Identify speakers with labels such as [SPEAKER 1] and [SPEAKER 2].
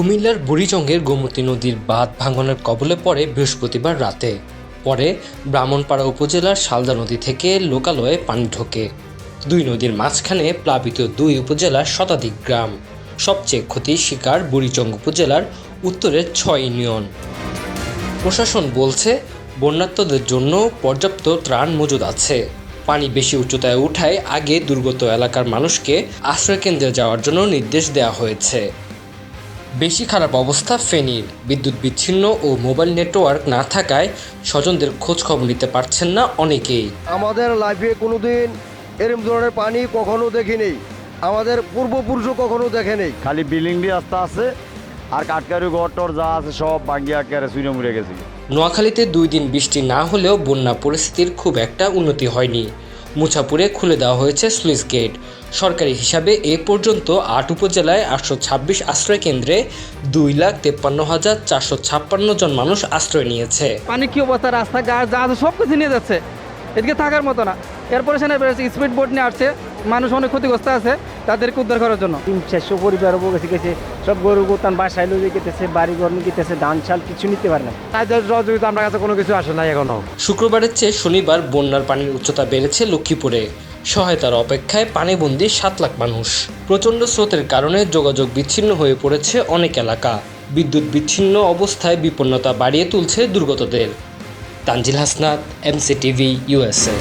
[SPEAKER 1] কুমিল্লার বুড়িচংয়ের গোমতী নদীর বাঁধ ভাঙনের কবলে পড়ে বৃহস্পতিবার রাতে। পরে ব্রাহ্মণপাড়া উপজেলার শালদা নদী থেকে লোকালয়ে পানি ঢোকে। দুই নদীর মাঝখানে প্লাবিত দুই উপজেলার শতাধিক গ্রাম। সবচেয়ে ক্ষতির শিকার বুড়িচং উপজেলার উত্তরের ৬ ইউনিয়ন। প্রশাসন বলছে বন্যার্তদের জন্য পর্যাপ্ত ত্রাণ মজুদ আছে। পানি বেশি উচ্চতায় উঠায় আগে দুর্গত এলাকার মানুষকে আশ্রয়কেন্দ্রে যাওয়ার জন্য নির্দেশ দেওয়া হয়েছে। বেশি খারাপ অবস্থা ফেনীর। বিদ্যুৎ বিচ্ছিন্ন ও মোবাইল নেটওয়ার্ক না থাকায় স্বজনদের খোঁজ খবর নিতে পারছেন না অনেকেই।
[SPEAKER 2] আমাদের লাইফে কোনোদিন এরকম ধরনের পানি কখনো দেখিনি, আমাদের পূর্বপুরুষও কখনো দেখেনি।
[SPEAKER 3] খালি বিল্ডিং দিয়ে রাস্তা আছে আর কাঠকারি ঘর টর যা আছে সব ভাঙ্গিয়া কেড়ে চুরে মুড়ে গেছে।
[SPEAKER 1] নোয়াখালীতে 2 দিন বৃষ্টি না হলেও বন্যা পরিস্থিতির খুব একটা উন্নতি হয়নি। মুছাপুরে খুলে দেওয়া হয়েছে স্লুইস গেট। সরকারি হিসাবে এ পর্যন্ত 8 উপজেলায় 826 আশ্রয় কেন্দ্রে 2,53,456 জন মানুষ আশ্রয় নিয়েছে।
[SPEAKER 4] পানি কি অবস্থা, রাস্তাঘাট যা আছে সব কিছু নিয়ে যাচ্ছে, এদিকে থাকার মতো না। এরপরে সেখানে স্পিড বোট নিয়ে আসছে, মানুষ অনেক ক্ষতিগ্রস্ত আছে, তাদেরকে উদ্ধার করার জন্য
[SPEAKER 5] 300-400 পরিবার গেছে, সব গরু গোতান বাসায় লয়ে গেতেছে, বাড়ি ঘর নিয়ে গেতেছে, ধান চাল কিছু নিতে পারে না।
[SPEAKER 3] আমার কাছে কোনো কিছু আসে নাই এখনো।
[SPEAKER 1] শুক্রবারের চেয়ে শনিবার বন্যার পানির উচ্চতা বেড়েছে লক্ষ্মীপুরে। সহায়তার অপেক্ষায় পানিবন্দী 7 লাখ মানুষ। প্রচণ্ড স্রোতের কারণে যোগাযোগ বিচ্ছিন্ন হয়ে পড়েছে অনেক এলাকা। বিদ্যুৎ বিচ্ছিন্ন অবস্থায় বিপন্নতা বাড়িয়ে তুলছে দুর্গতদের। Tanzil Hasnat, MCTV, USA।